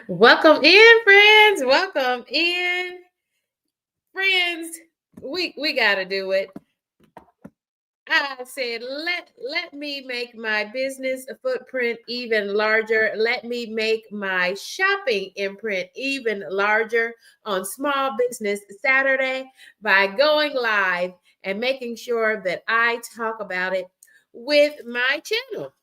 Welcome in, friends. Welcome in, friends. We gotta do it. I said, let me make my business footprint even larger. Let me make my shopping imprint even larger on Small Business Saturday by going live and making sure that I talk about it with my channel.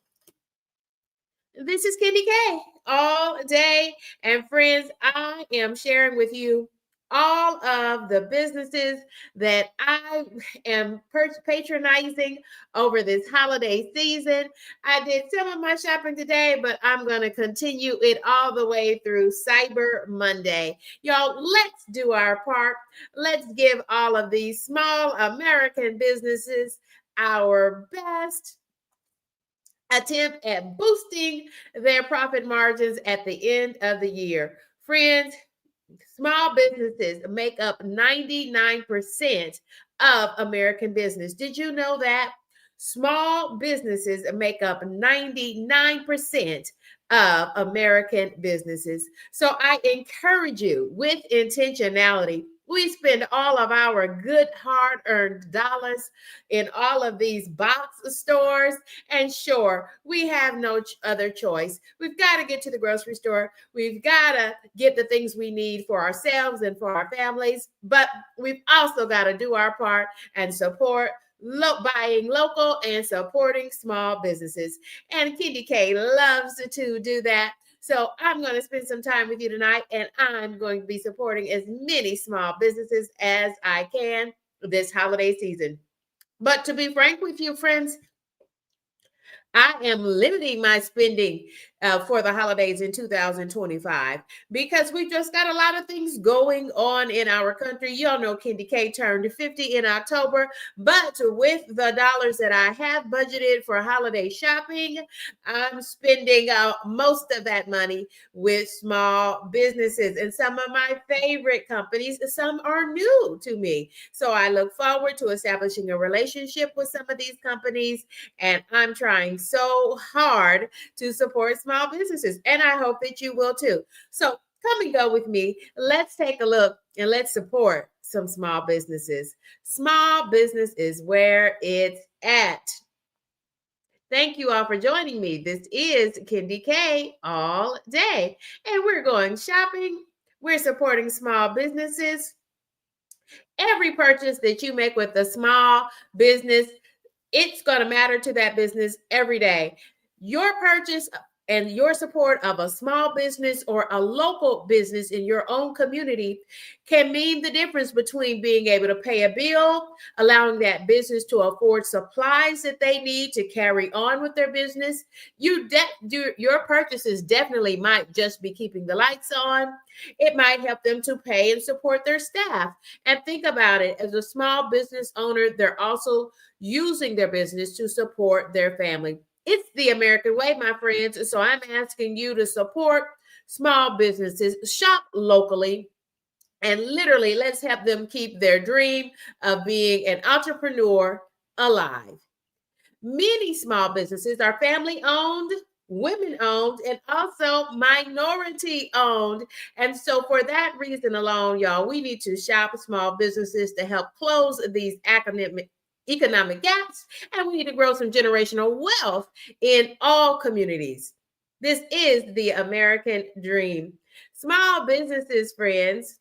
This is Kenny K all day. And friends, I am sharing with you all of the businesses that I am patronizing over this holiday season. I did some of my shopping today, but I'm going to continue it all the way through Cyber Monday. Y'all, let's do our part. Let's give all of these small American businesses our best attempt at boosting their profit margins at the end of the year. Friends, small businesses make up 99% of American business. Did you know that? Small businesses make up 99% of American businesses. So I encourage you with intentionality. We spend all of our good hard earned dollars in all of these box stores. And sure, we have no other choice. We've got to get to the grocery store. We've got to get the things we need for ourselves and for our families. But we've also got to do our part and support buying local and supporting small businesses. And Kenny K loves to do that. So I'm going to spend some time with you tonight, and I'm going to be supporting as many small businesses as I can this holiday season. But to be frank with you, friends, I am limiting my spending for the holidays in 2025 because we just got a lot of things going on in our country. Y'all know Kenny K turned 50 in October, but with the dollars that I have budgeted for holiday shopping, I'm spending most of that money with small businesses and some of my favorite companies. Some are new to me. So I look forward to establishing a relationship with some of these companies, and I'm trying so hard to support small businesses, and I hope that you will too. So come and go with me. Let's take a look and let's support some small businesses. Small business is where it's at. Thank you all for joining me. This is Kenny K all day, and we're going shopping. We're supporting small businesses. Every purchase that you make with a small business, it's going to matter to that business every day. Your purchase and your support of a small business or a local business in your own community can mean the difference between being able to pay a bill, allowing that business to afford supplies that they need to carry on with their business. Your purchases definitely might just be keeping the lights on. It might help them to pay and support their staff. And think about it, as a small business owner, they're also using their business to support their family. It's the American way, my friends. So I'm asking you to support small businesses, shop locally, and literally let's help them keep their dream of being an entrepreneur alive. Many small businesses are family owned, women owned, and also minority owned. And so, for that reason alone, y'all, we need to shop small businesses to help close these economic gaps, and we need to grow some generational wealth in all communities. This is the American dream. Small businesses, friends.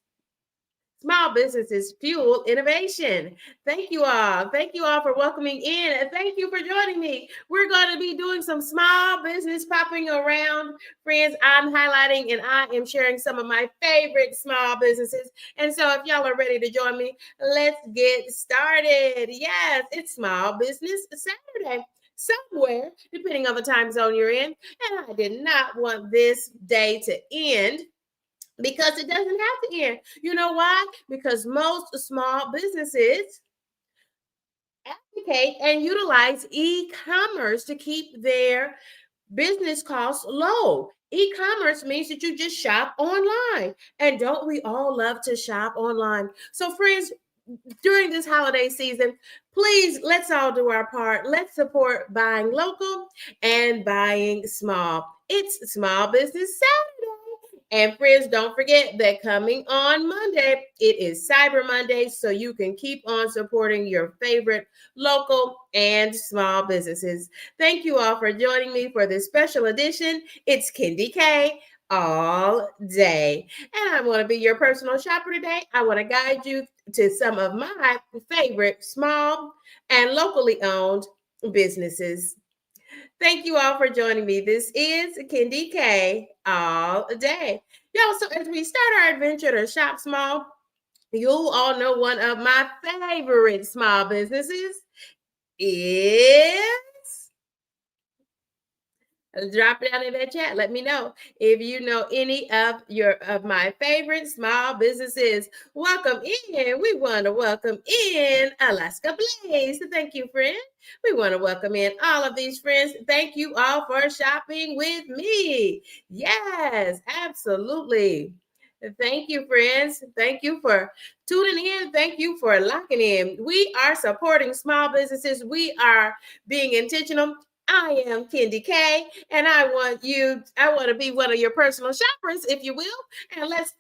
Small businesses fuel innovation. Thank you all. Thank you all for welcoming in, and thank you for joining me. We're going to be doing some small business popping around. Friends, I'm highlighting and I am sharing some of my favorite small businesses. And so if y'all are ready to join me, let's get started. Yes, it's Small Business Saturday somewhere, depending on the time zone you're in. And I did not want this day to end because it doesn't have to end. You know why? Because most small businesses advocate and utilize e-commerce to keep their business costs low. E-commerce means that you just shop online. And don't we all love to shop online? So friends, during this holiday season, please let's all do our part. Let's support buying local and buying small. It's Small Business Saturday. And friends, don't forget that coming on Monday, it is Cyber Monday, so you can keep on supporting your favorite local and small businesses. Thank you all for joining me for this special edition. It's Kendi K all day. And I want to be your personal shopper today. I want to guide you to some of my favorite small and locally owned businesses. Thank you all for joining me. This is Kendi K all day. Y'all, so as we start our adventure to shop small, you all know one of my favorite small businesses is, drop it down in that chat. Let me know if you know any of my favorite small businesses. Welcome in. We want to welcome in Alaska Blaze. Thank you, friend. We want to welcome in all of these friends. Thank you all for shopping with me. Yes, absolutely. Thank you, friends. Thank you for tuning in. Thank you for locking in. We are supporting small businesses. We are being intentional. I am Kendi K, and I want to be one of your personal shoppers, if you will. And let's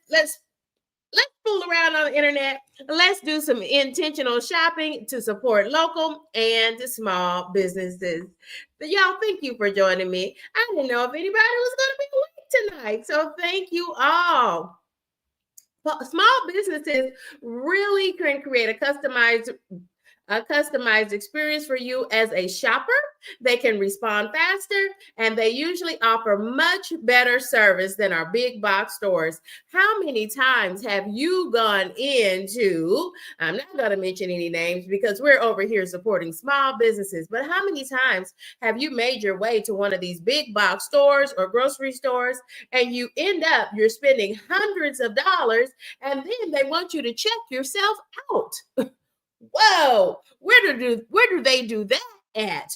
fool around on the internet. Let's do some intentional shopping to support local and small businesses. But y'all, thank you for joining me. I didn't know if anybody was going to be awake tonight, so thank you all. Small businesses really can create a customized experience for you as a shopper. They can respond faster, and they usually offer much better service than our big box stores. How many times have you gone into, I'm not going to mention any names because we're over here supporting small businesses, but how many times have you made your way to one of these big box stores or grocery stores, and you're spending hundreds of dollars, and then they want you to check yourself out? Whoa, where do they do that at?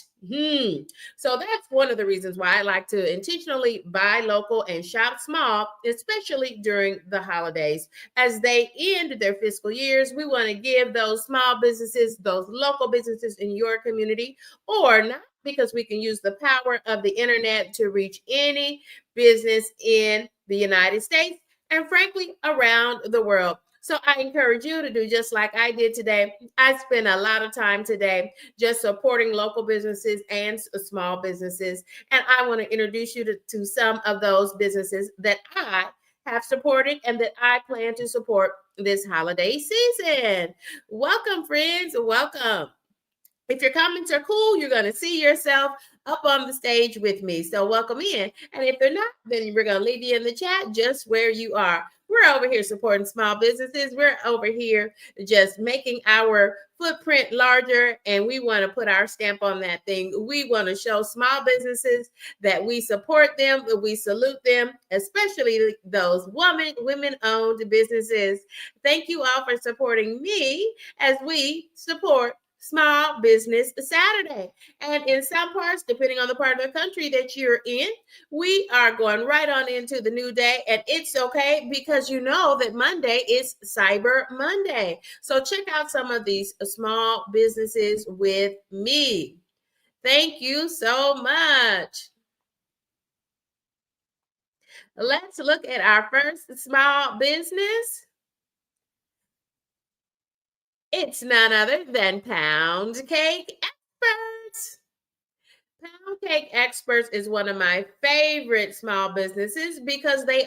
So that's one of the reasons why I like to intentionally buy local and shop small, especially during the holidays. As they end their fiscal years, we want to give those small businesses, those local businesses in your community, or not, because we can use the power of the internet to reach any business in the United States and frankly around the world. So I encourage you to do just like I did today. I spent a lot of time today just supporting local businesses and small businesses. And I want to introduce you to some of those businesses that I have supported and that I plan to support this holiday season. Welcome, friends. Welcome. If your comments are cool, you're going to see yourself up on the stage with me. So welcome in. And if they're not, then we're going to leave you in the chat just where you are. We're over here supporting small businesses. We're over here just making our footprint larger, and we want to put our stamp on that thing. We want to show small businesses that we support them, that we salute them, especially those women-owned businesses. Thank you all for supporting me as we support Small Business Saturday. And in some parts, depending on the part of the country that you're in, we are going right on into the new day. And it's okay because you know that Monday is Cyber Monday. So check out some of these small businesses with me. Thank you so much. Let's look at our first small business. It's none other than Pound Cake Experts. Pound Cake Experts is one of my favorite small businesses because I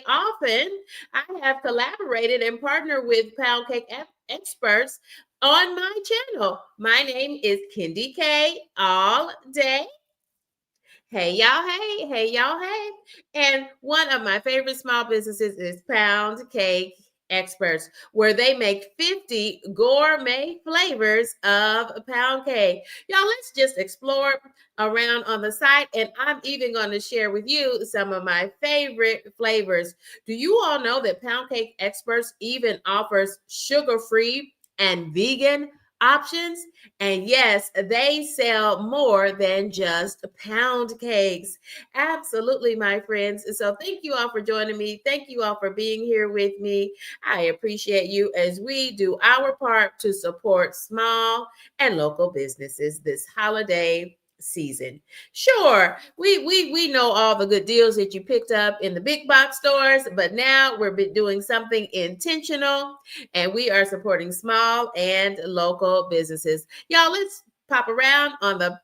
have collaborated and partnered with Pound Cake Experts on my channel. My name is Kendi K all day. Hey y'all, hey y'all, hey. And one of my favorite small businesses is Pound Cake Experts, where they make 50 gourmet flavors of pound cake. Y'all, let's just explore around on the site, and I'm even going to share with you some of my favorite flavors. Do you all know that Pound Cake Experts even offers sugar-free and vegan options? And yes, they sell more than just pound cakes. Absolutely, my friends. So thank you all for joining me. Thank you all for being here with me. I appreciate you as we do our part to support small and local businesses this holiday season. Sure, we know all the good deals that you picked up in the big box stores, but now we're doing something intentional, and we are supporting small and local businesses. Y'all, let's pop around on the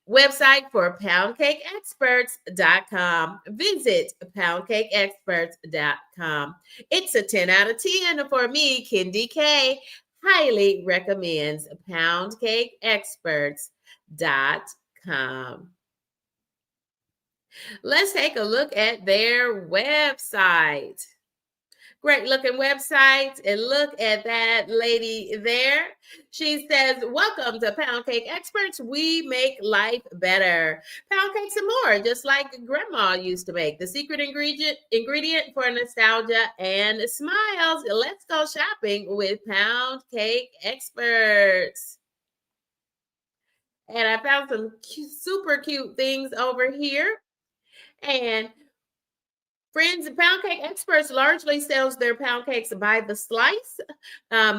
website for poundcakeexperts.com. Visit poundcakeexperts.com. It's a 10 out of 10 for me. Kendi K highly recommends poundcakeexperts.com. Let's take a look at their website. Great looking website. And look at that lady there. She says, welcome to Pound Cake Experts. We make life better. Pound cakes and more, just like grandma used to make. The secret ingredient for nostalgia and smiles. Let's go shopping with Pound Cake Experts. And I found some super cute things over here. And Friends, Pound Cake Experts largely sells their pound cakes by the slice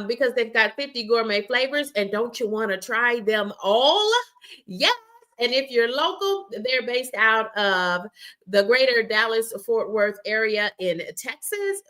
because they've got 50 gourmet flavors. And don't you want to try them all? Yes. And if you're local, they're based out of the greater Dallas-Fort Worth area in Texas.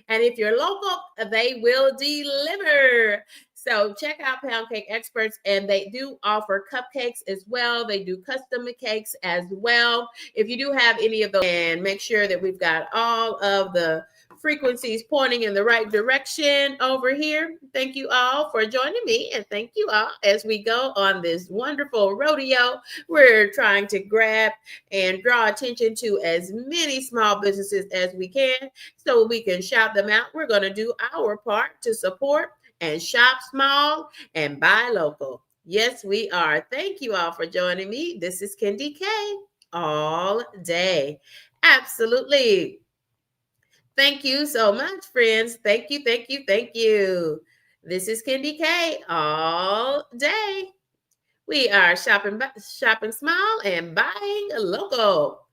And if you're local, they will deliver. So check out Pound Cake Experts, and they do offer cupcakes as well. They do custom cakes as well. If you do have any of those, and make sure that we've got all of the frequencies pointing in the right direction over here. Thank you all for joining me, and thank you all as we go on this wonderful rodeo. We're trying to grab and draw attention to as many small businesses as we can so we can shout them out. We're going to do our part to support and shop small and buy local. Yes, we are. Thank you all for joining me. This is Kendi K all day. Absolutely. Thank you so much, friends. Thank you, thank you, thank you. This is Kendi K all day. We are shopping small and buying local.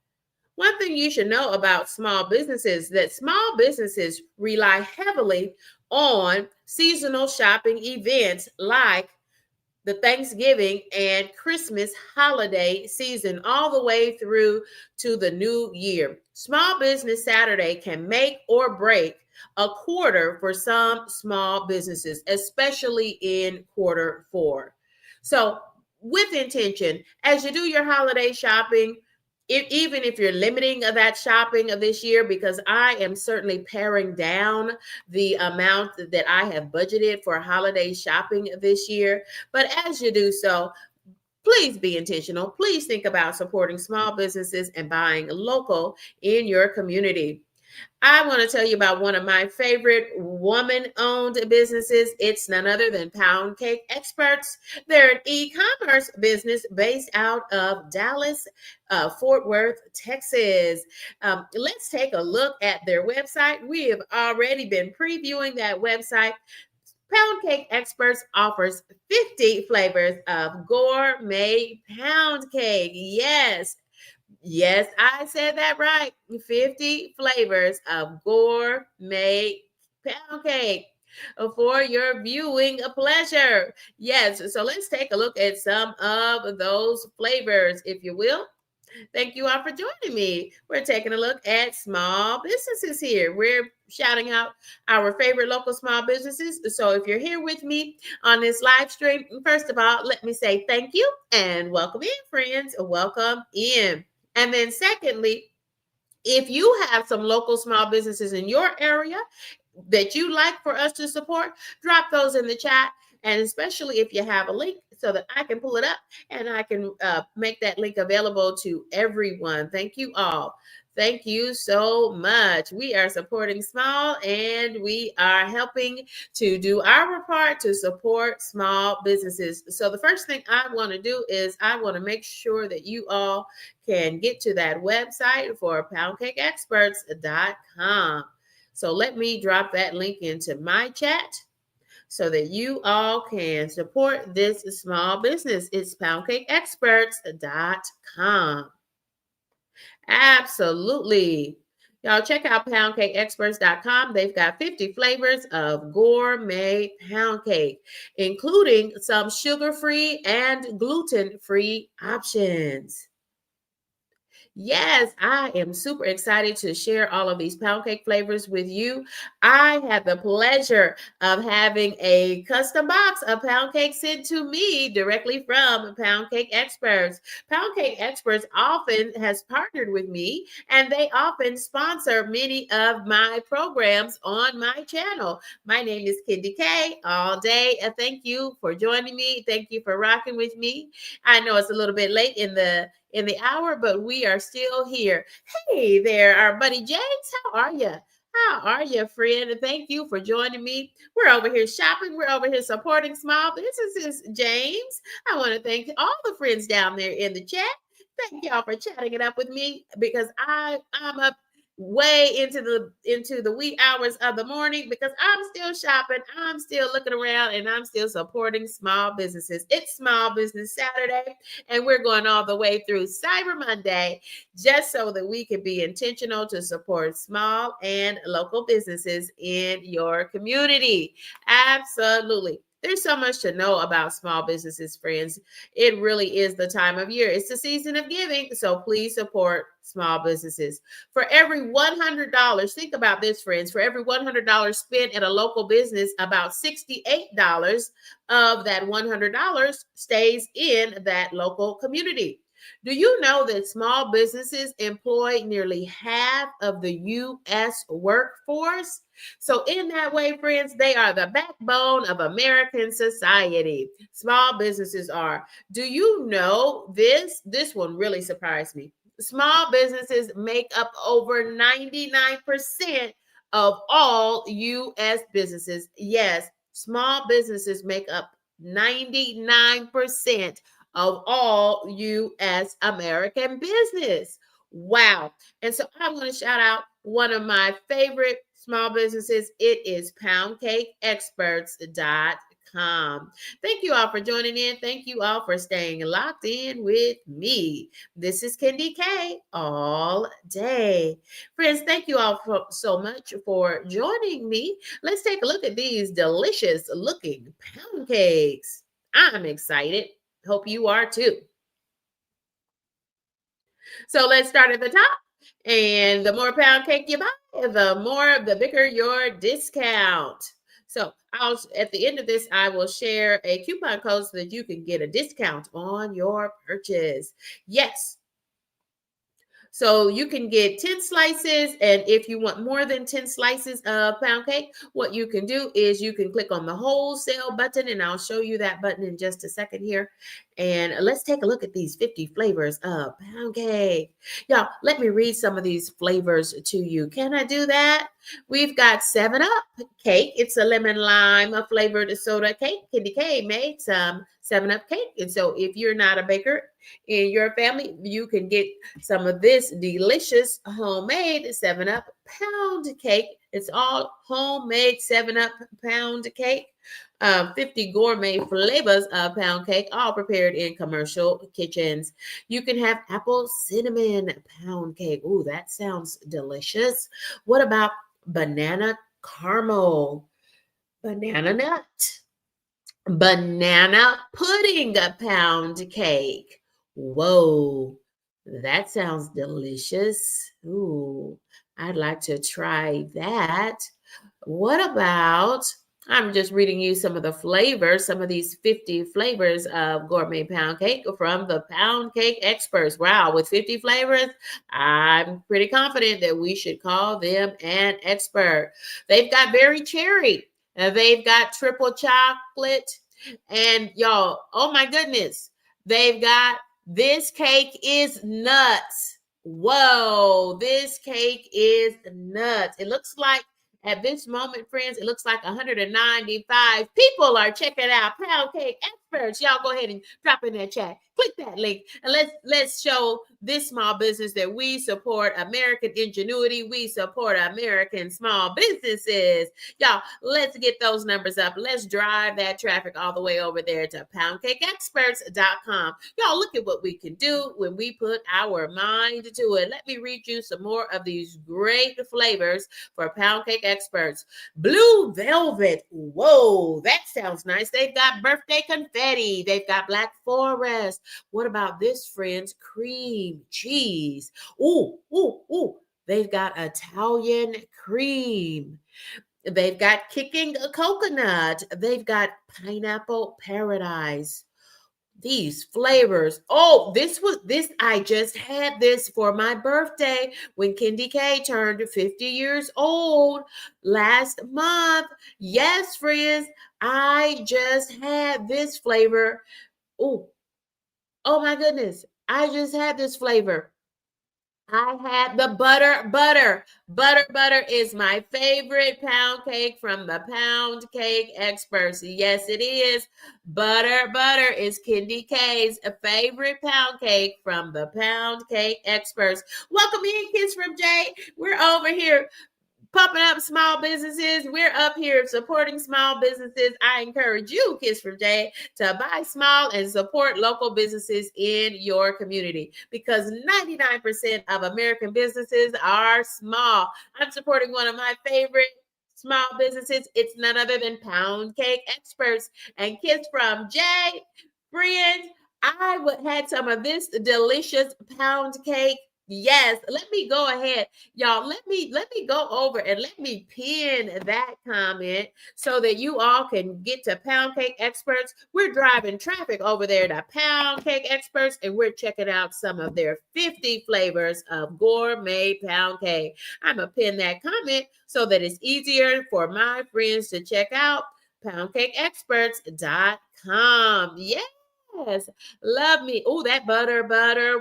One thing you should know about small businesses that small businesses rely heavily on seasonal shopping events like the Thanksgiving and Christmas holiday season all the way through to the new year. Small Business Saturday can make or break a quarter for some small businesses, especially in quarter four. So with intention, as you do your holiday shopping, even if you're limiting that shopping of this year, because I am certainly paring down the amount that I have budgeted for holiday shopping this year. But as you do so, please be intentional. Please think about supporting small businesses and buying local in your community. I want to tell you about one of my favorite woman-owned businesses. It's none other than Pound Cake Experts. They're an e-commerce business based out of Dallas, Fort Worth, Texas. Let's take a look at their website. We have already been previewing that website. Pound Cake Experts offers 50 flavors of gourmet pound cake. Yes, I said that right. 50 flavors of gourmet pound cake for your viewing pleasure. Yes, so let's take a look at some of those flavors, if you will. Thank you all for joining me. We're taking a look at small businesses here. We're shouting out our favorite local small businesses. So if you're here with me on this live stream, first of all, let me say thank you and welcome in, friends. Welcome in. And then secondly, if you have some local small businesses in your area that you like for us to support, drop those in the chat. And especially if you have a link so that I can pull it up and I can make that link available to everyone. Thank you all. Thank you so much. We are supporting small and we are helping to do our part to support small businesses. So the first thing I want to do is I want to make sure that you all can get to that website for poundcakeexperts.com. So let me drop that link into my chat so that you all can support this small business. It's poundcakeexperts.com. Absolutely. Y'all check out poundcakeexperts.com. They've got 50 flavors of gourmet pound cake, including some sugar-free and gluten-free options. Yes, I am super excited to share all of these pound cake flavors with you. I had the pleasure of having a custom box of pound cake sent to me directly from Pound Cake Experts. Pound Cake Experts often has partnered with me, and they often sponsor many of my programs on my channel. My name is Kendi K. All day. Thank you for joining me. Thank you for rocking with me. I know it's a little bit late in the hour, but we are still here. Hey there, our buddy James. How are you? How are you, friend? And thank you for joining me. We're over here shopping. We're over here supporting small businesses, James. I want to thank all the friends down there in the chat. Thank y'all for chatting it up with me because I'm up way into the wee hours of the morning because I'm still shopping, I'm still looking around, and I'm still supporting small businesses. It's Small Business Saturday, and we're going all the way through Cyber Monday just so that we can be intentional to support small and local businesses in your community. Absolutely. There's so much to know about small businesses, friends. It really is the time of year. It's the season of giving, so please support small businesses. For every $100, think about this, friends. For every $100 spent at a local business, about $68 of that $100 stays in that local community. Do you know that small businesses employ nearly half of the U.S. workforce? So, in that way, friends, they are the backbone of American society. Small businesses are. Do you know this? This one really surprised me. Small businesses make up over 99% of all U.S. businesses. Yes, small businesses make up 99% of all U.S. American business. Wow. And so I'm going to shout out one of my favorite small businesses. It is poundcakeexperts.com. Thank you all for joining in. Thank you all for staying locked in with me. This is Kendi K all day. Friends, thank you all so much for joining me. Let's take a look at these delicious looking pound cakes. I'm excited. Hope you are too. So let's start at the top. And the more pound cake you buy, the bigger your discount. So at the end of this, I will share a coupon code so that you can get a discount on your purchase. Yes. So you can get 10 slices. And if you want more than 10 slices of pound cake, what you can do is you can click on the wholesale button, and I'll show you that button in just a second here. And let's take a look at these 50 flavors of pound cake. Y'all, let me read some of these flavors to you. Can I do that? We've got 7-Up cake. It's a lemon lime flavored soda cake. Kendi K made some 7-Up cake. And so if you're not a baker in your family, you can get some of this delicious homemade 7-Up pound cake. It's all homemade 7-Up pound cake. 50 gourmet flavors of pound cake, all prepared in commercial kitchens. You can have apple cinnamon pound cake. Ooh, that sounds delicious. What about banana caramel, banana nut, banana pudding pound cake? Whoa, that sounds delicious. Ooh, I'd like to try that. What about, I'm just reading you some of the flavors, some of these 50 flavors of gourmet pound cake from the Pound Cake Experts. Wow, with 50 flavors, I'm pretty confident that we should call them an expert. They've got berry cherry, they've got triple chocolate, and y'all, oh my goodness, they've got this cake is nuts. Whoa, this cake is nuts. It looks like at this moment, friends, it looks like 195 people are checking out Pound Cake Experts. Y'all go ahead and drop in that chat. Click that link and let's show this small business that we support American ingenuity. We support American small businesses. Y'all, let's get those numbers up. Let's drive that traffic all the way over there to poundcakeexperts.com. Y'all, look at what we can do when we put our mind to it. Let me read you some more of these great flavors for Pound Cake Experts. Blue velvet. Whoa, that sounds nice. They've got birthday confetti. They've got Black Forest. What about this, friends? Cream cheese. Ooh, ooh, ooh. They've got Italian cream. They've got kicking coconut. They've got pineapple paradise. These flavors. Oh, I just had this for my birthday when Kendi K turned 50 years old last month. Yes, friends, I just had this flavor. Oh, oh my goodness. I just had this flavor. I had the butter is my favorite pound cake from the Pound Cake Experts. Yes, it is. Butter is Kendi K's favorite pound cake from the Pound Cake Experts. Welcome in, Kids from Jay. We're over here pumping up small businesses. We're up here supporting small businesses. I encourage you, Kids from Jay, to buy small and support local businesses in your community because 99% of American businesses are small. I'm supporting one of my favorite small businesses. It's none other than Pound Cake Experts and Kids from Jay. Friends, I had some of this delicious pound cake. Yes, let me go ahead, y'all. Let me go over and let me pin that comment so that you all can get to Pound Cake Experts. We're driving traffic over there to Pound Cake Experts, and we're checking out some of their 50 flavors of gourmet pound cake. I'm gonna pin that comment so that it's easier for my friends to check out poundcakeexperts.com. Yeah. Yes, love me. Oh, that butter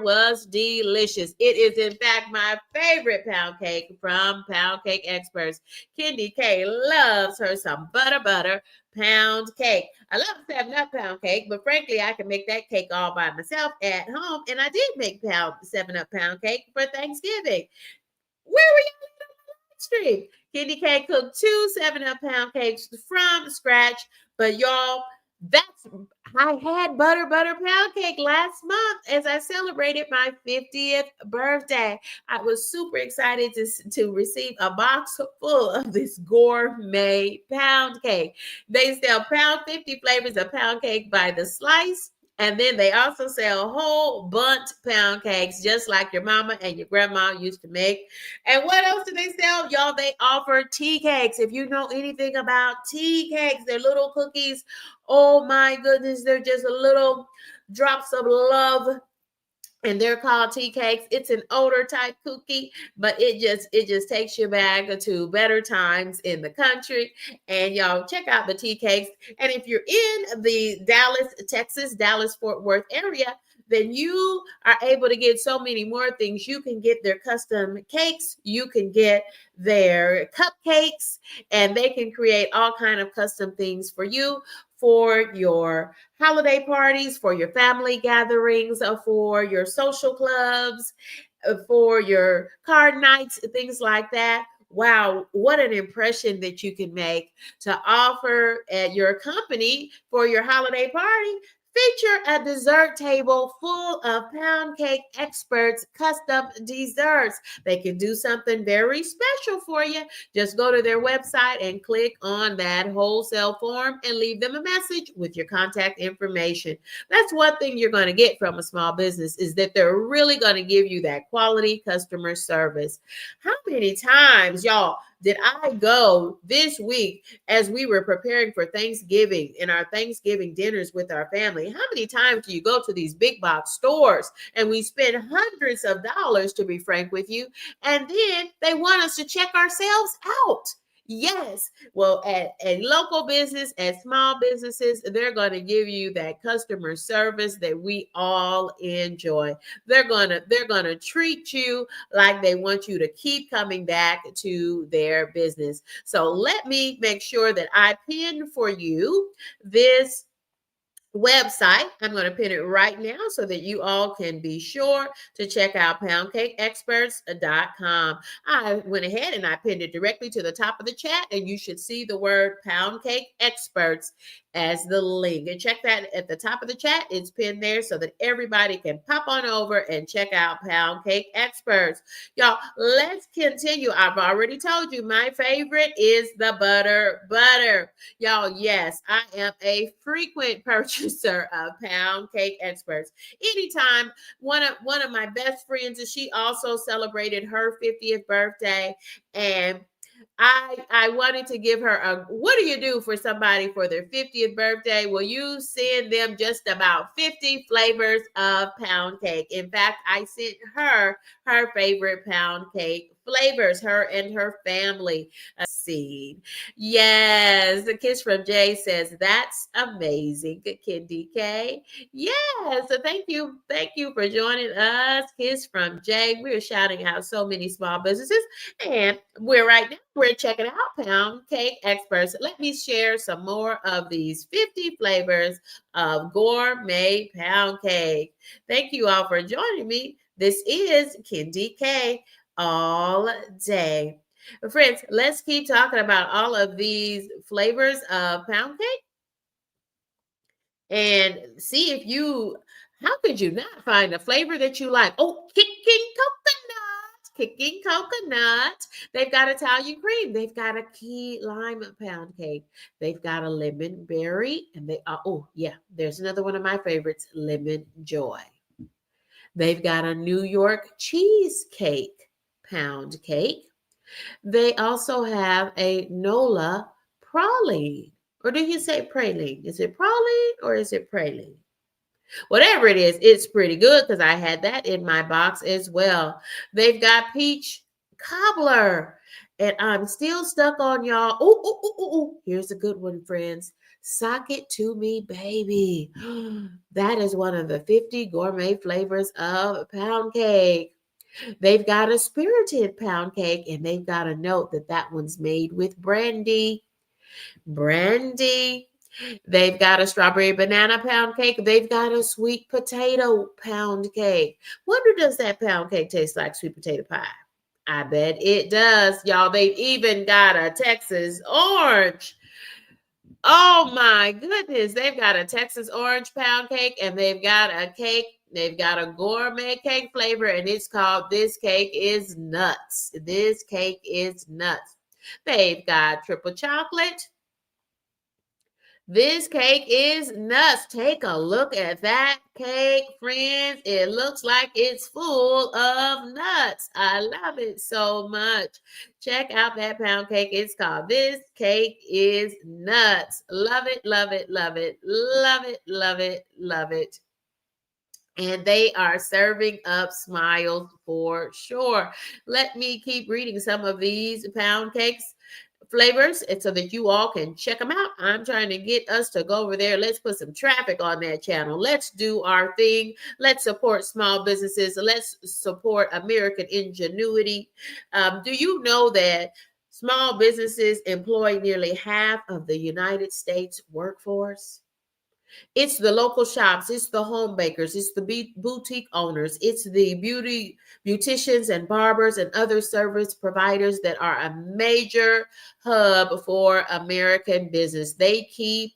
was delicious. It is, in fact, my favorite pound cake from Pound Cake Experts. Kendi K loves her some butter pound cake. I love 7-Up pound cake, but frankly, I can make that cake all by myself at home. And I did make 7-Up pound cake for Thanksgiving. Where were you on the stream? Kendi K cooked 2 7-Up pound cakes from scratch, but y'all, I had butter pound cake last month as I celebrated my 50th birthday. I was super excited to receive a box full of this gourmet pound cake. They sell pound 50 flavors of pound cake by the slice. And then they also sell whole bunch pound cakes, just like your mama and your grandma used to make. And what else do they sell? Y'all, they offer tea cakes. If you know anything about tea cakes, they're little cookies. Oh my goodness, they're just little drops of love. And they're called tea cakes. It's an older type cookie, but it just takes you back to better times in the country. And y'all check out the tea cakes. And if you're in the Dallas, Texas, Dallas Fort Worth area, then you are able to get so many more things. You can get their custom cakes, you can get their cupcakes, and they can create all kind of custom things for you for your holiday parties, for your family gatherings, for your social clubs, for your card nights, things like that. Wow, what an impression that you can make to offer at your company for your holiday party. Feature a dessert table full of Pound Cake Experts custom desserts. They can do something very special for you. Just go to their website and click on that wholesale form and leave them a message with your contact information. That's one thing you're going to get from a small business is that they're really going to give you that quality customer service. How many times, y'all, did I go this week as we were preparing for Thanksgiving and our Thanksgiving dinners with our family? How many times do you go to these big box stores and we spend hundreds of dollars, to be frank with you, and then they want us to check ourselves out? Yes. Well, at a local business, at small businesses, they're going to give you that customer service that we all enjoy. They're going to treat you like they want you to keep coming back to their business. So let me make sure that I pin for you this website. I'm going to pin it right now so that you all can be sure to check out poundcakeexperts.com. I went ahead and I pinned it directly to the top of the chat, and you should see the word Pound Cake Experts as the link. And check that at the top of the chat. It's pinned there so that everybody can pop on over and check out Pound Cake Experts. Y'all, let's continue. I've already told you my favorite is the butter. Y'all, yes, I am a frequent purchaser of Pound Cake Experts. Anytime one of my best friends, she also celebrated her 50th birthday, and I wanted to give her a, what do you do for somebody for their 50th birthday? Well, you send them just about 50 flavors of pound cake. In fact, I sent her favorite pound cake flavors, her and her family. Seed. Yes, the kiss from Jay says that's amazing. Good kid, DK. Yes, so thank you. Thank you for joining us. Kiss from Jay. We're shouting out so many small businesses. And we're checking out Pound Cake Experts. Let me share some more of these 50 flavors of gourmet pound cake. Thank you all for joining me. This is Kendi K all day. Friends, let's keep talking about all of these flavors of pound cake and see if you, how could you not find a flavor that you like? Oh, kicking coconut. They've got Italian cream. They've got a key lime pound cake. They've got a lemon berry. And they are, oh, yeah, there's another one of my favorites, lemon joy. They've got a New York cheesecake pound cake. They also have a Nola praline. Or do you say praline? Is it praline or is it praline? Whatever it is, it's pretty good because I had that in my box as well. They've got peach cobbler. And I'm still stuck on y'all. Oh, here's a good one, friends. Sock it to me, baby. That is one of the 50 gourmet flavors of pound cake. They've got a spirited pound cake, and they've got a note that that one's made with brandy. Brandy. They've got a strawberry banana pound cake. They've got a sweet potato pound cake. Wonder, does that pound cake taste like sweet potato pie? I bet it does, y'all. They've even got a Texas orange. Oh my goodness. They've got a Texas orange pound cake, and they've got a cake. They've got a gourmet cake flavor, and it's called This Cake is Nuts. This cake is nuts. They've got triple chocolate. This cake is nuts. Take a look at that cake, friends. It looks like it's full of nuts. I love it so much. Check out that pound cake. It's called This Cake is Nuts. Love it, love it, love it, love it, love it, love it. And they are serving up smiles for sure. Let me keep reading some of these pound cakes flavors and so that you all can check them out. I'm trying to get us to go over there. Let's put some traffic on that channel. Let's do our thing. Let's support small businesses. Let's support American ingenuity. Do you know that small businesses employ nearly half of the United States workforce? It's the local shops, it's the home bakers, it's the boutique owners, it's the beauticians and barbers and other service providers that are a major hub for American business. They keep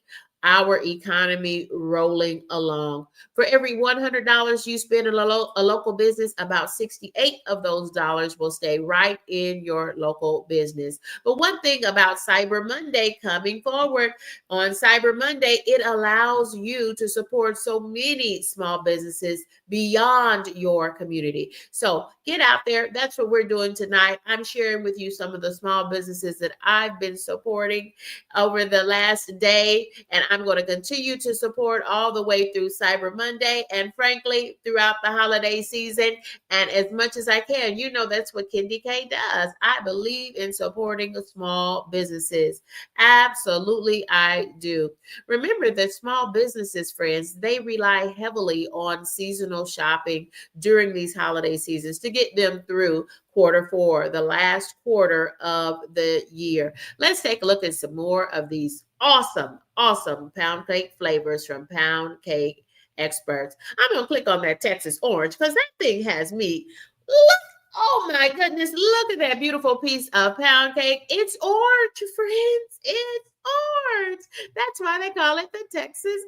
our economy rolling along. For every $100 you spend in a local business, about 68 of those dollars will stay right in your local business. But one thing about Cyber Monday coming forward, on Cyber Monday, it allows you to support so many small businesses beyond your community. So get out there. That's what we're doing tonight. I'm sharing with you some of the small businesses that I've been supporting over the last day, and I'm going to continue to support all the way through Cyber Monday and frankly throughout the holiday season, and as much as I can. You know, that's what Kendi K does. I believe in supporting small businesses. Absolutely, I do. Remember that small businesses, friends, they rely heavily on seasonal shopping during these holiday seasons to get them through Q4, the last quarter of the year. Let's take a look at some more of these awesome pound cake flavors from Pound Cake Experts. I'm going to click on that Texas orange because that thing has me. Look, oh my goodness, look at that beautiful piece of pound cake. It's orange, friends. It's orange. That's why they call it the Texas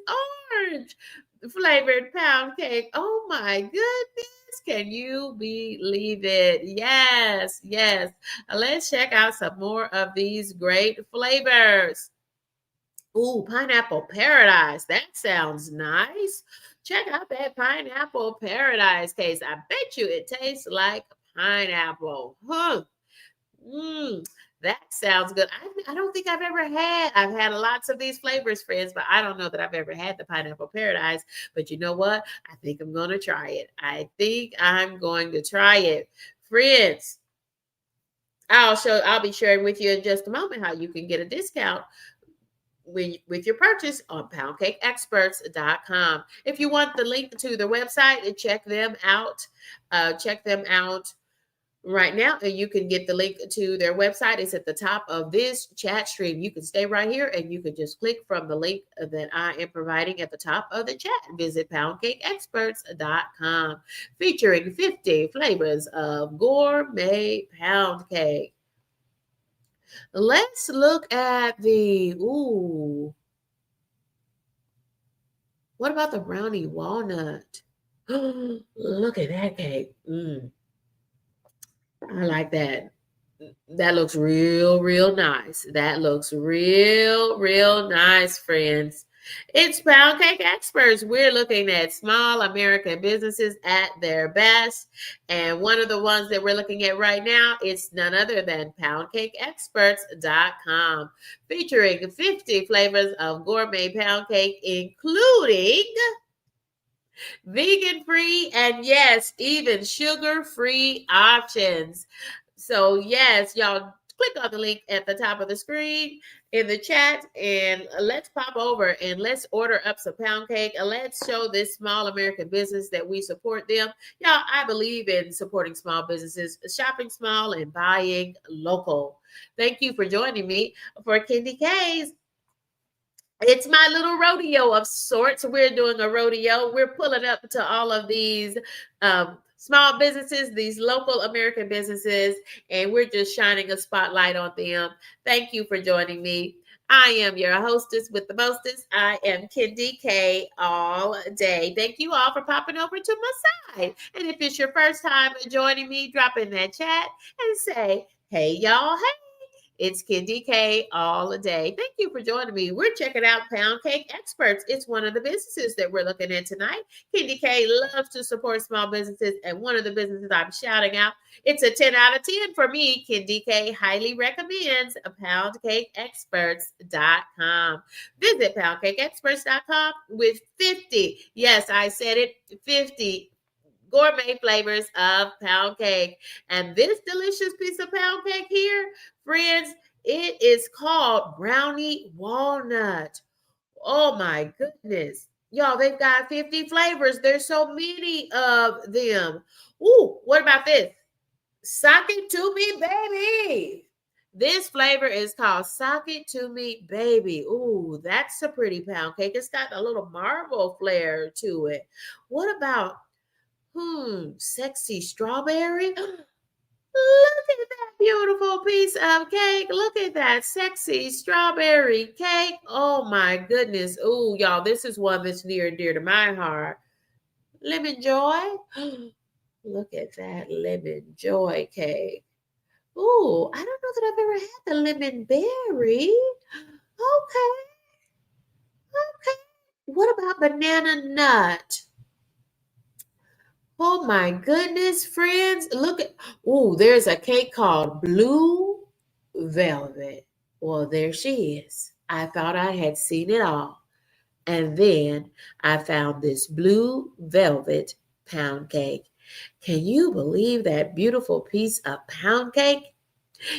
orange flavored pound cake. Oh my goodness. Can you believe it? Yes. Let's check out some more of these great flavors. Ooh, pineapple paradise. That sounds nice. Check out that pineapple paradise case. I bet you it tastes like pineapple. Huh. That sounds good. I don't think I've had lots of these flavors, friends, but I don't know that I've ever had the pineapple paradise. But you know what? I think I'm going to try it. I think I'm going to try it. Friends, I'll be sharing with you in just a moment how you can get a discount with your purchase on poundcakeexperts.com. If you want the link to their website, check them out. Check them out right now, and you can get the link to their website. It's at the top of this chat stream. You can stay right here and you can just click from the link that I am providing at the top of the chat. Visit poundcakeexperts.com, featuring 50 flavors of gourmet pound cake. Let's look at what about the brownie walnut? Look at that cake. I like that. That looks real nice. That looks real nice, friends. It's Pound Cake Experts. We're looking at small American businesses at their best. And one of the ones that we're looking at right now is none other than poundcakeexperts.com, featuring 50 flavors of gourmet pound cake, including vegan-free and yes, even sugar-free options. So yes, y'all click on the link at the top of the screen in the chat and let's pop over and let's order up some pound cake and let's show this small American business that we support them. Y'all, I believe in supporting small businesses, shopping small and buying local. Thank you for joining me for Kindy K's. It's my little rodeo of sorts. We're doing a rodeo. We're pulling up to all of these small businesses, these local American businesses, and we're just shining a spotlight on them. Thank you for joining me. I am your hostess with the mostest. I am Kindy K all day. Thank you all for popping over to my side. And if it's your first time joining me, drop in that chat and say, hey, y'all, hey. It's Kindy K all day. Thank you for joining me. We're checking out Pound Cake Experts. It's one of the businesses that we're looking at tonight. Kindy K loves to support small businesses, and one of the businesses I'm shouting out, it's a 10 out of 10 for me. Kindy K highly recommends poundcakeexperts.com. Visit poundcakeexperts.com with 50, yes, I said it, 50 gourmet flavors of pound cake. And this delicious piece of pound cake here, friends, it is called brownie walnut. Oh my goodness. Y'all, they've got 50 flavors. There's so many of them. Ooh, what about this? Sock it to me, baby. This flavor is called Sock It To Me, Baby. Ooh, that's a pretty pound cake. It's got a little marble flair to it. What about sexy strawberry? Look at that beautiful piece of cake. Look at that sexy strawberry cake. Oh my goodness. Ooh, y'all, this is one that's near and dear to my heart. Lemon Joy. Look at that lemon joy cake. Ooh, I don't know that I've ever had the lemon berry. Okay. What about banana nut? Oh my goodness, friends. Look at, there's a cake called Blue Velvet. Well, there she is. I thought I had seen it all. And then I found this Blue Velvet pound cake. Can you believe that beautiful piece of pound cake?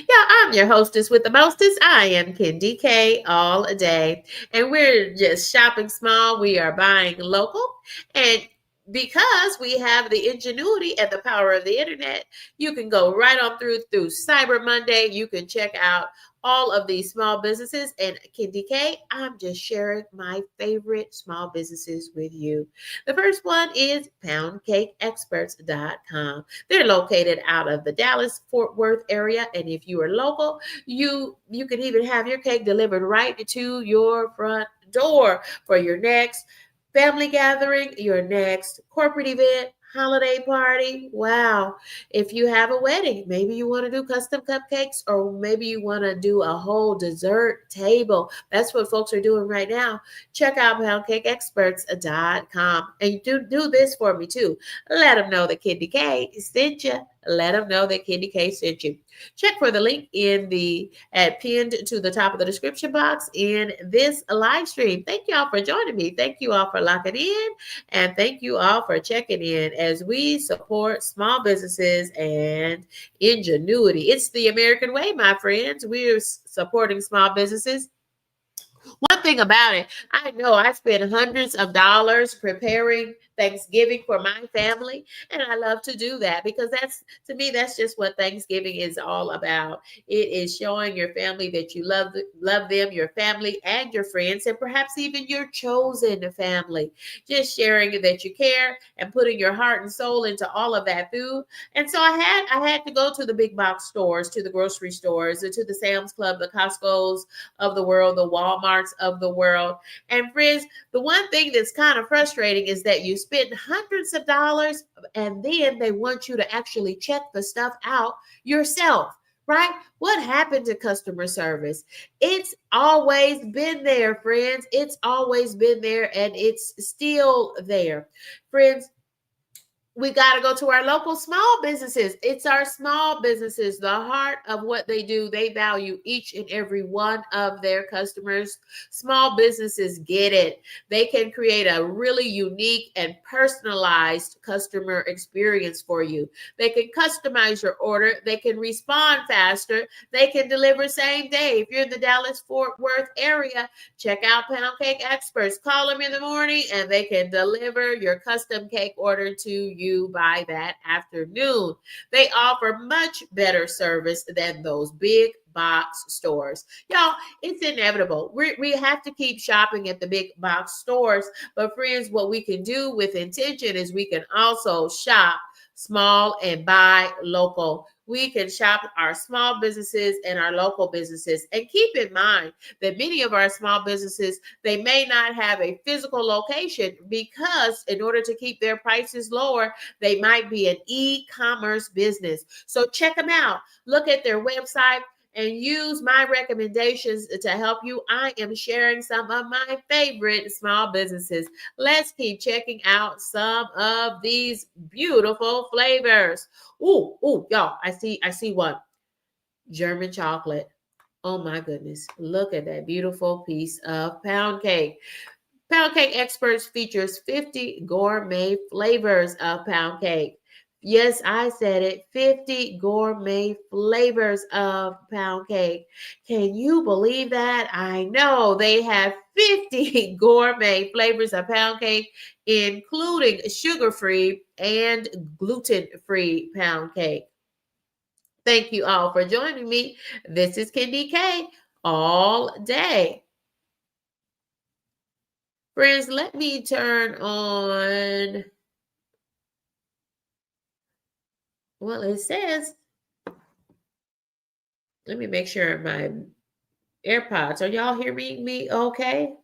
Yeah, I'm your hostess with the mostest. I am Kindy K all day. And we're just shopping small. We are buying local. And because we have the ingenuity and the power of the internet, you can go right on through Cyber Monday. You can check out all of these small businesses. And Kendi K, I'm just sharing my favorite small businesses with you. The first one is poundcakeexperts.com. They're located out of the Dallas Fort Worth area, and if you are local, you can even have your cake delivered right to your front door for your next family gathering, your next corporate event, holiday party. Wow. If you have a wedding, maybe you want to do custom cupcakes, or maybe you want to do a whole dessert table. That's what folks are doing right now. Check out poundcakeexperts.com and do this for me too. Let them know that Kendi K sent you. Let them know that Kendi K sent you. Check for the link in the pinned to the top of the description box in this live stream. Thank you all for joining me. Thank you all for locking in, and thank you all for checking in as we support small businesses and ingenuity. It's the American way, my friends. We're supporting small businesses. One thing about it, I know I spend hundreds of dollars preparing Thanksgiving for my family, and I love to do that because that's, to me, that's just what Thanksgiving is all about. It is showing your family that you love them, your family and your friends, and perhaps even your chosen family. Just sharing that you care and putting your heart and soul into all of that food. And so I had to go to the big box stores, to the grocery stores, to the Sam's Club, the Costco's of the world, the Walmarts of the world. And friends, the one thing that's kind of frustrating is that you spend hundreds of dollars and then they want you to actually check the stuff out yourself. Right? What happened to customer service? It's always been there, friends. It's always been there and it's still there. Friends, we got to go to our local small businesses. It's our small businesses, the heart of what they do. They value each and every one of their customers. Small businesses get it. They can create a really unique and personalized customer experience for you. They can customize your order. They can respond faster. They can deliver same day. If you're in the Dallas Fort Worth area, check out Pound Cake Experts. Call them in the morning and they can deliver your custom cake order to you by that afternoon. They offer much better service than those big box stores. Y'all, it's inevitable. We have to keep shopping at the big box stores. But friends, what we can do with intention is we can also shop small and buy local. We can shop our small businesses and our local businesses. And keep in mind that many of our small businesses, they may not have a physical location because in order to keep their prices lower, they might be an e-commerce business. So check them out. Look at their website and use my recommendations to help you. I am sharing some of my favorite small businesses. Let's keep checking out some of these beautiful flavors. Ooh, y'all, I see one. German chocolate. Oh my goodness. Look at that beautiful piece of pound cake. Pound Cake Experts features 50 gourmet flavors of pound cake. Yes, I said it. 50 gourmet flavors of pound cake. Can you believe that? I know they have 50 gourmet flavors of pound cake, including sugar-free and gluten-free pound cake. Thank you all for joining me. This is Kendi K all day. Friends, let me turn on, well, it says, let me make sure my AirPods, are y'all hearing me okay?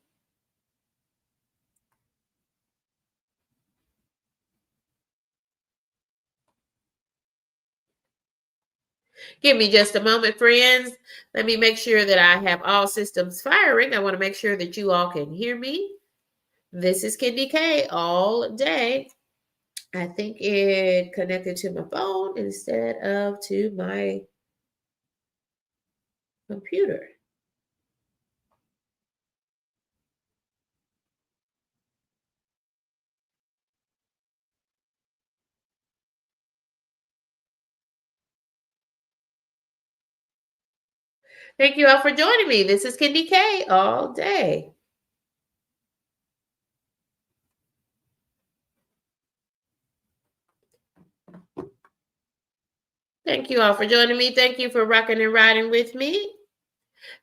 Give me just a moment, friends. Let me make sure that I have all systems firing. I want to make sure that you all can hear me. This is Kendi K all day. I think it connected to my phone instead of to my computer. Thank you all for joining me. This is Kendi K all day. Thank you all for joining me. Thank you for rocking and riding with me.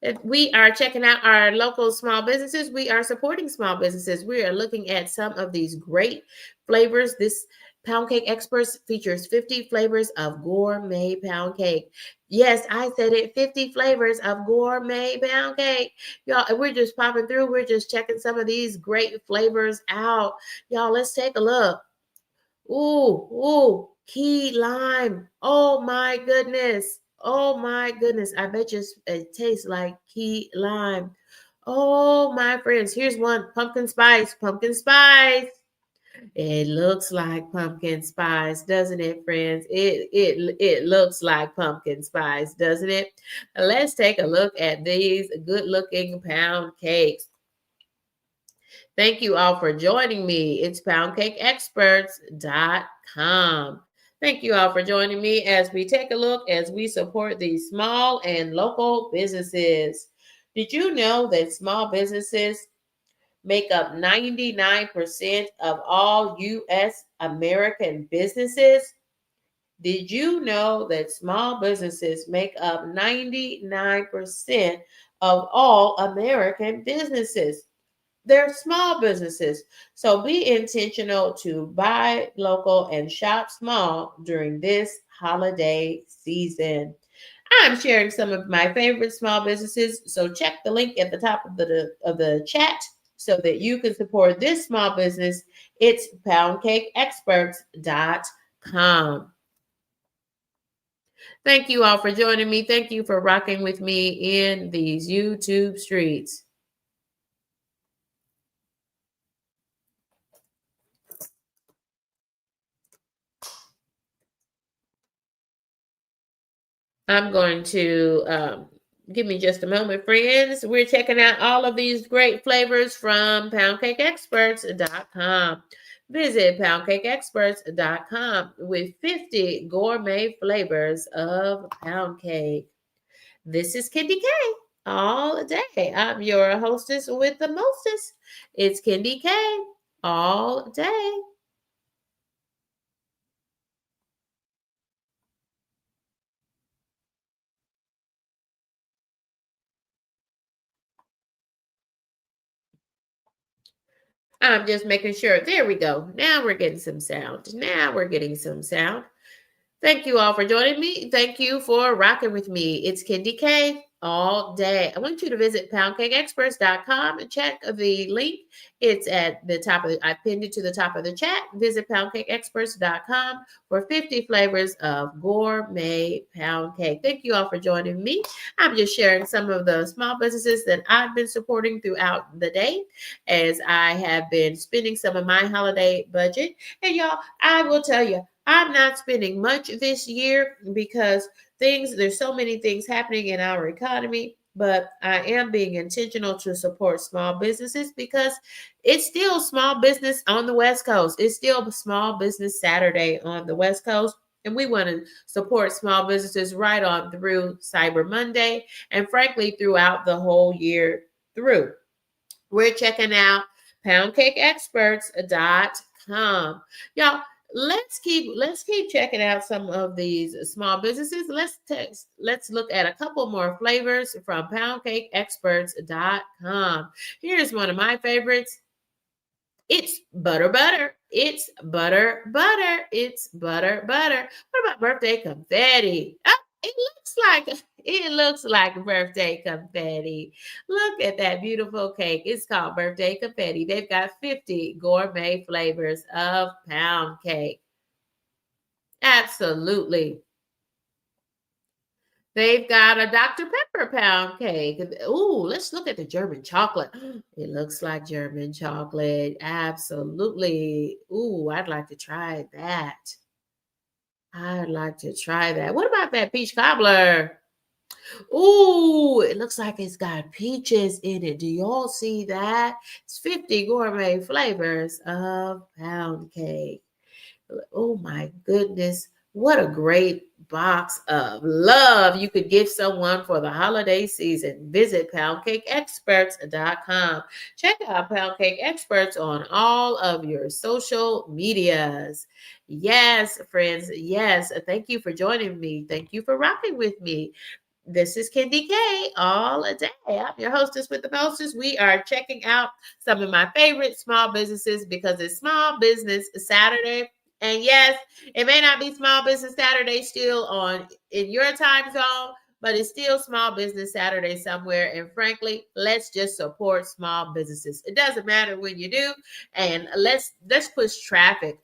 If we are checking out our local small businesses, we are supporting small businesses. We are looking at some of these great flavors. This Pound Cake Experts features 50 flavors of gourmet pound cake. Yes, I said it, 50 flavors of gourmet pound cake. Y'all, we're just popping through. We're just checking some of these great flavors out. Y'all, let's take a look. Ooh, key lime. Oh my goodness. Oh my goodness. I bet you it tastes like key lime. Oh my friends, here's one pumpkin spice. Pumpkin spice. It looks like pumpkin spice, doesn't it, friends? It looks like pumpkin spice, doesn't it? Let's take a look at these good-looking pound cakes. Thank you all for joining me. It's poundcakeexperts.com. Thank you all for joining me as we take a look as we support these small and local businesses. Did you know that small businesses make up 99% of all U.S. American businesses? Did you know that small businesses make up 99% of all American businesses? They're small businesses. So be intentional to buy local and shop small during this holiday season. I'm sharing some of my favorite small businesses. So check the link at the top of the chat so that you can support this small business. It's poundcakeexperts.com. Thank you all for joining me. Thank you for rocking with me in these YouTube streets. I'm going to give me just a moment, friends. We're checking out all of these great flavors from poundcakeexperts.com. Visit poundcakeexperts.com with 50 gourmet flavors of pound cake. This is Kendi K all day. I'm your hostess with the mostest. It's Kendi K all day. I'm just making sure. There we go. Now we're getting some sound. Now we're getting some sound. Thank you all for joining me. Thank you for rocking with me. It's Kendi K all day. I want you to visit poundcakeexperts.com and check the link. It's at the top of I pinned it to the top of the chat. Visit poundcakeexperts.com for 50 flavors of gourmet pound cake. Thank you all for joining me. I'm just sharing some of the small businesses that I've been supporting throughout the day as I have been spending some of my holiday budget. And y'all, I will tell you, I'm not spending much this year because there's so many things happening in our economy, but I am being intentional to support small businesses because it's still small business on the West Coast. It's still Small Business Saturday on the West Coast. And we want to support small businesses right on through Cyber Monday and frankly throughout the whole year through. We're checking out poundcakeexperts.com. Y'all, let's keep checking out some of these small businesses. Let's look at a couple more flavors from poundcakeexperts.com. Here's one of my favorites. It's butter. It's butter. It's butter. What about birthday confetti? Oh, it looks like birthday confetti. Look at that beautiful cake. It's called birthday confetti. They've got 50 gourmet flavors of pound cake. Absolutely. They've got a Dr. Pepper pound cake. Ooh, let's look at the German chocolate. It looks like German chocolate. Absolutely. Ooh, I'd like to try that. I'd like to try that. What about that peach cobbler? Ooh, it looks like it's got peaches in it. Do y'all see that? It's 50 gourmet flavors of pound cake. Oh my goodness. What a great box of love you could give someone for the holiday season. Visit poundcakeexperts.com. Check out Pound Cake Experts on all of your social medias. Yes, friends. Yes. Thank you for joining me. Thank you for rocking with me. This is Kendi K all day. I'm your hostess with the mostest. We are checking out some of my favorite small businesses because it's Small Business Saturday. And yes, it may not be Small Business Saturday still on in your time zone, but it's still Small Business Saturday somewhere. And frankly, let's just support small businesses. It doesn't matter when you do, and let's push traffic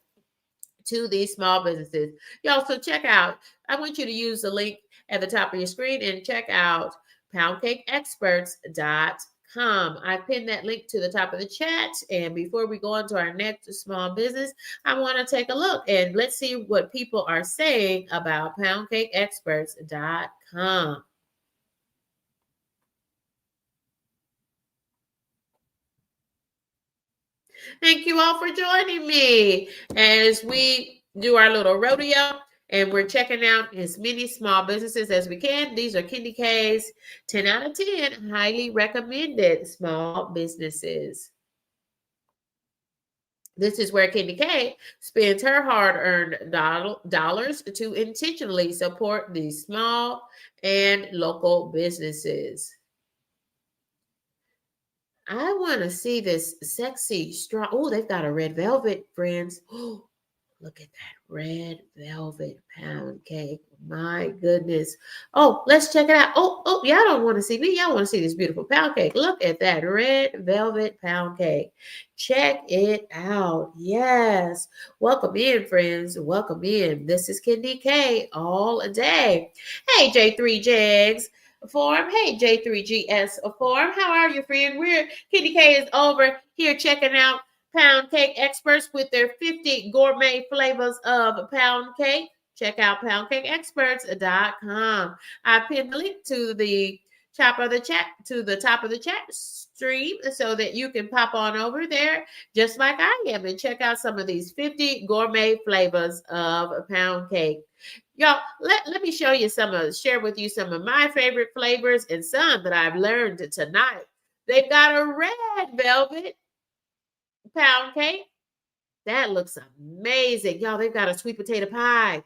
to these small businesses. Y'all, so check out, I want you to use the link at the top of your screen and check out poundcakeexperts.com. I pinned that link to the top of the chat. And before we go on to our next small business, I want to take a look and let's see what people are saying about poundcakeexperts.com. Thank you all for joining me as we do our little rodeo and we're checking out as many small businesses as we can. These are Kendi K's 10 out of 10 highly recommended small businesses. This is where Kendi K spends her hard-earned dollars to intentionally support these small and local businesses. I want to see this sexy straw. Oh, they've got a red velvet, friends. Oh, look at that red velvet pound cake. My goodness. Oh, let's check it out. Oh, y'all don't want to see me. Y'all want to see this beautiful pound cake. Look at that red velvet pound cake. Check it out. Yes. Welcome in, friends. Welcome in. This is Kendi K all day. Hey, J3 Jags. Form. Hey, J3GS Form. How are you, friend? Kendi K is over here checking out Pound Cake Experts with their 50 gourmet flavors of pound cake. Check out poundcakeexperts.com. I pinned the link to the top of the chat stream so that you can pop on over there just like I am and check out some of these 50 gourmet flavors of pound cake. Y'all, let me share with you some of my favorite flavors and some that I've learned tonight. They've got a red velvet pound cake. That looks amazing. Y'all, they've got a sweet potato pie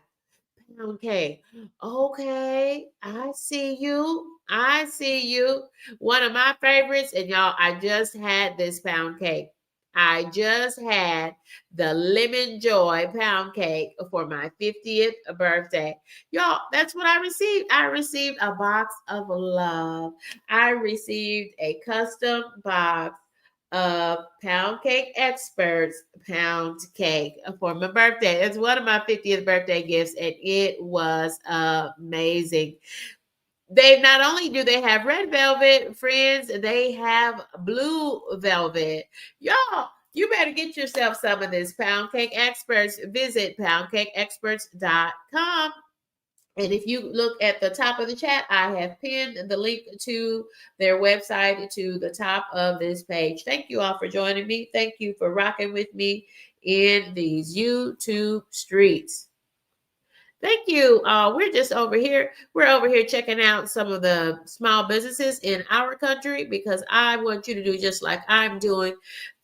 pound cake. Okay, I see you. I see you. One of my favorites, and y'all, I just had this pound cake. I just had the Lemon Joy pound cake for my 50th birthday. Y'all, that's what I received. I received a box of love. I received a custom box of Pound Cake Experts pound cake for my birthday. It's one of my 50th birthday gifts, and it was amazing. They not only do they have red velvet, friends, they have blue velvet. Y'all, you better get yourself some of this Pound Cake Experts. Visit poundcakeexperts.com. And if you look at the top of the chat, I have pinned the link to their website to the top of this page. Thank you all for joining me. Thank you for rocking with me in these YouTube streets. Thank you. We're just over here. We're over here checking out some of the small businesses in our country because I want you to do just like I'm doing.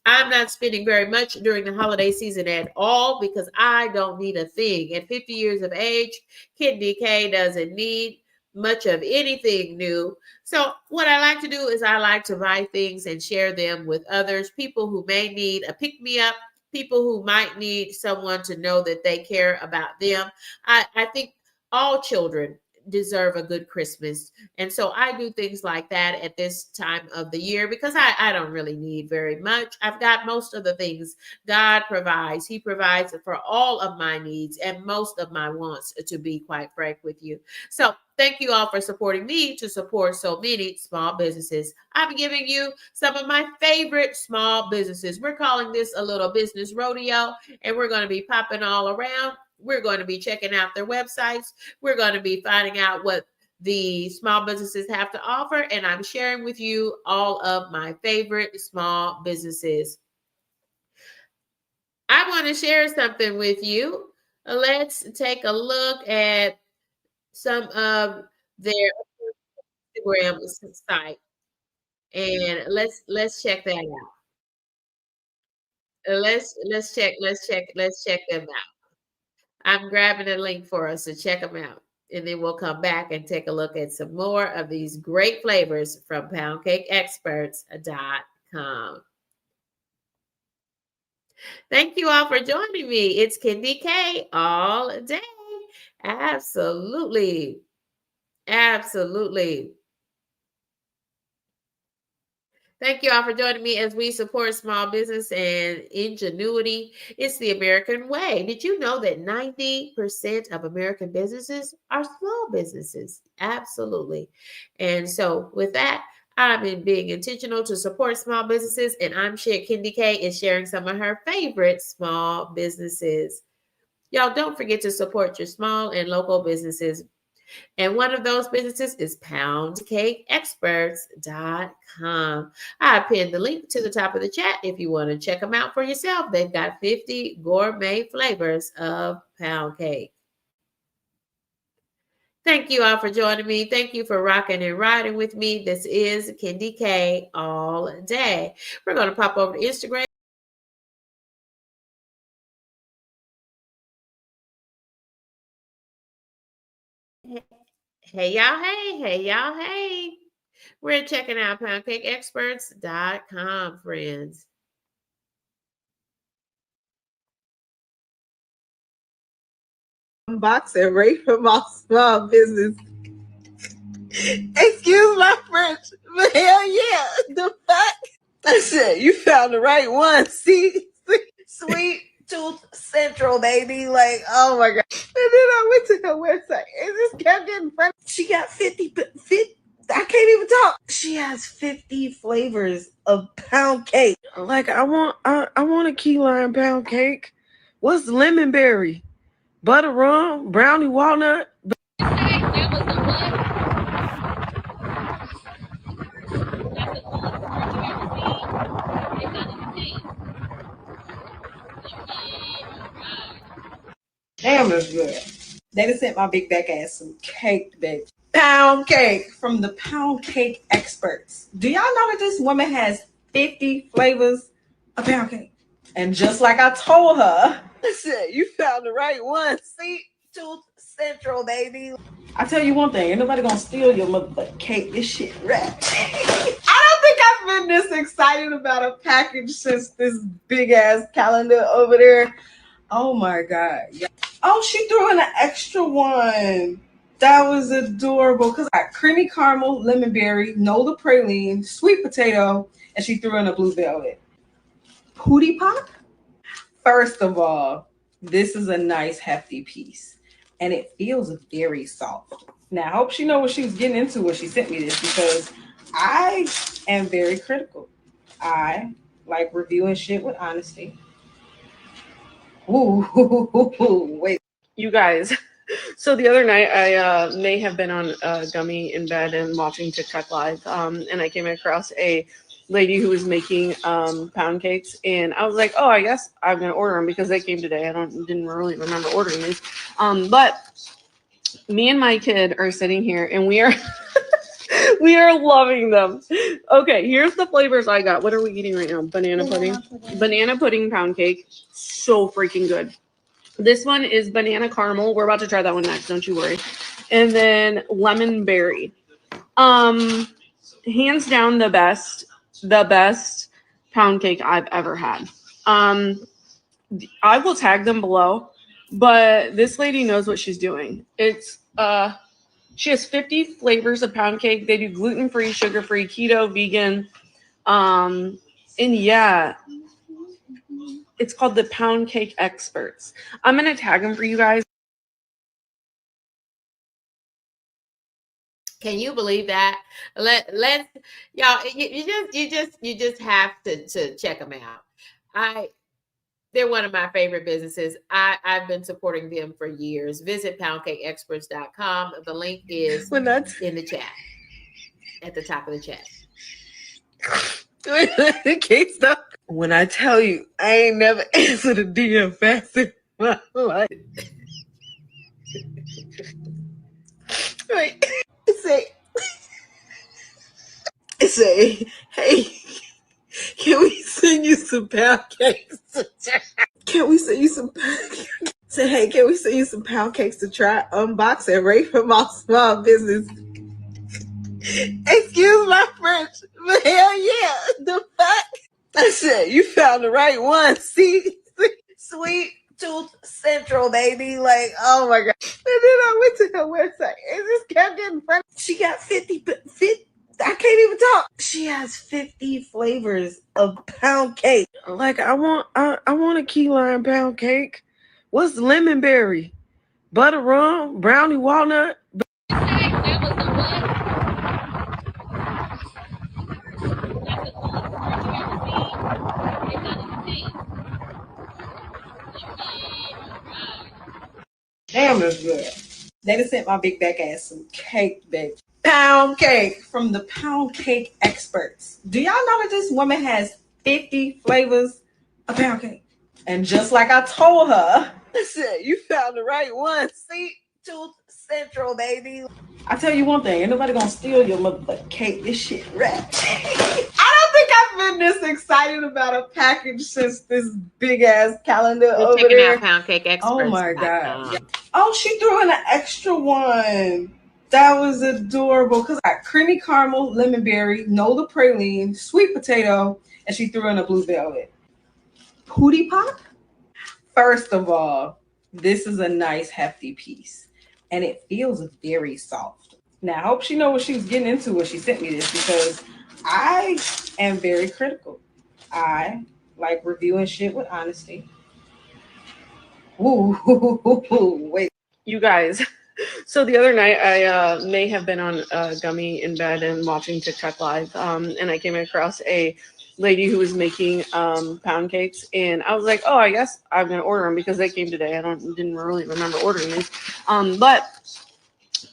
I'm not spending very much during the holiday season at all because I don't need a thing. At 50 years of age, Kendi K doesn't need much of anything new. So what I like to do is I like to buy things and share them with others, people who may need a pick-me-up, people who might need someone to know that they care about them. I think all children deserve a good Christmas. And so I do things like that at this time of the year because I don't really need very much. I've got most of the things God provides. He provides for all of my needs and most of my wants, to be quite frank with you. So thank you all for supporting me to support so many small businesses. I'm giving you some of my favorite small businesses. We're calling this a little business rodeo, and we're going to be popping all around. We're going to be checking out their websites. We're going to be finding out what the small businesses have to offer. And I'm sharing with you all of my favorite small businesses. I want to share something with you. Let's take a look at some of their Instagram site, and let's check that out. Let's check them out. I'm grabbing a link for us to check them out. And then we'll come back and take a look at some more of these great flavors from poundcakeexperts.com. Thank you all for joining me. It's Kendi K all day. Absolutely. Absolutely. Thank you all for joining me as we support small business and ingenuity. It's the American way. Did you know that 90% of American businesses are small businesses? Absolutely. And so, with that, I've been being intentional to support small businesses, and I'm sure Kendi K is sharing some of her favorite small businesses. Y'all don't forget to support your small and local businesses. And one of those businesses is poundcakeexperts.com. I pinned the link to the top of the chat if you want to check them out for yourself. They've got 50 gourmet flavors of pound cake. Thank you all for joining me. Thank you for rocking and riding with me. This is Kendi K all day. We're going to pop over to Instagram. Hey, y'all. Hey, y'all. Hey. We're checking out poundcakeexperts.com, friends. Boxing right from my small business. Excuse my French, but hell yeah, the fact I said you found the right one. See, Sweet Tooth Central, baby. Like, oh my god. And then I went to her website and just kept getting front. She got 50. I can't even talk. She has 50 flavors of pound cake. Like, I want a key lime pound cake. What's lemon berry? Butter rum, brownie walnut. Damn, that's good. They just sent my big back ass some cake, bitch. Pound cake from the Pound Cake Experts. Do y'all know that this woman has 50 flavors of pound cake? And just like I told her, I said, you found the right one. Sweet Tooth Central, baby. I tell you one thing, ain't nobody gonna steal your motherfucking cake. This shit rap. I don't think I've been this excited about a package since this big ass calendar over there. Oh my god. Oh, she threw in an extra one. That was adorable because I got creamy caramel, lemon berry, Nola praline, sweet potato, and she threw in a blue velvet. Pootie Pop? First of all, this is a nice hefty piece and it feels very soft. Now, I hope she know what she was getting into when she sent me this because I am very critical. I like reviewing shit with honesty. Ooh, wait. You guys, so the other night I may have been on Gummy in bed and watching TikTok live, and I came across a lady who was making pound cakes, and I was like, oh, I guess I'm gonna order them because they came today. Didn't really remember ordering these, but me and my kid are sitting here and we are we are loving them. Okay, here's the flavors I got. What are we eating right now? Banana pudding pound cake. So freaking good. This one is banana caramel. We're about to try that one next, don't you worry. And then lemon berry. Hands down the best pound cake I've ever had. I will tag them below, but this lady knows what she's doing. It's she has 50 flavors of pound cake. They do gluten-free, sugar-free, keto, vegan. And yeah, it's called the Pound Cake Experts. I'm gonna tag them for you guys. Can you believe that? Let's y'all. You just have to check them out. They're one of my favorite businesses. I've been supporting them for years. Visit poundcakeexperts.com. The link is in the chat, at the top of the chat. Can't stop. When I tell you, I ain't never answered a DM fast in my life. Right. Say, hey, can we send you some pound cakes? Can we send you some pound cakes? Say, hey, can we send you some pound cakes to try, unbox, and rate from our small business? Excuse my French, but hell yeah, the fuck? I said, you found the right one. See? Sweet Tooth Central, baby. Like, oh my God. And then I went to her website and just kept getting front. She got 50, I can't even talk. She has 50 flavors of pound cake. Like, I want a key lime pound cake. What's lemon berry? Butter rum, brownie walnut. Damn, that's good. They just sent my big back ass some cake, bitch. Pound cake from the Pound Cake Experts. Do y'all know that this woman has 50 flavors of pound cake? And just like I told her, I said, you found the right one. Sweet Tooth Central, baby. I tell you one thing, ain't nobody gonna steal your motherfucking cake. This shit rap. I don't think I've been this excited about a package since this big ass calendar We're over checking there. out Pound Cake Experts. Oh my God. Yeah. Oh, she threw in an extra one. That was adorable. Because I got creamy caramel, lemon berry, Nola praline, sweet potato, and she threw in a blue velvet. Pootie Pop? First of all, this is a nice hefty piece. And it feels very soft. Now, I hope she know what she was getting into when she sent me this, because I am very critical. I like reviewing shit with honesty. Ooh, wait. You guys, so the other night I may have been on Gummy in bed and watching TikTok live, and I came across a lady who was making pound cakes, and I was like, oh, I guess I'm gonna order them because they came today. Didn't really remember ordering these, but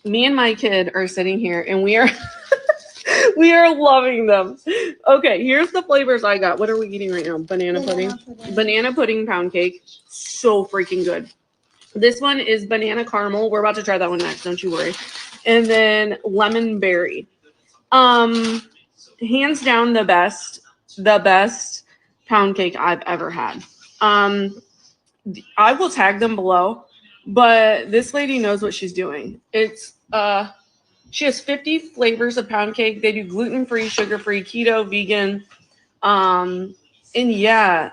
me and my kid are sitting here and we are we are loving them. Okay, here's the flavors I got. What are we eating right now? Banana pudding pound cake. So freaking good. This one is banana caramel. We're about to try that one next, don't you worry. And then lemon berry. Hands down the best pound cake I've ever had. I will tag them below, but this lady knows what she's doing. It's she has 50 flavors of pound cake. They do gluten-free, sugar-free, keto, vegan. And yeah,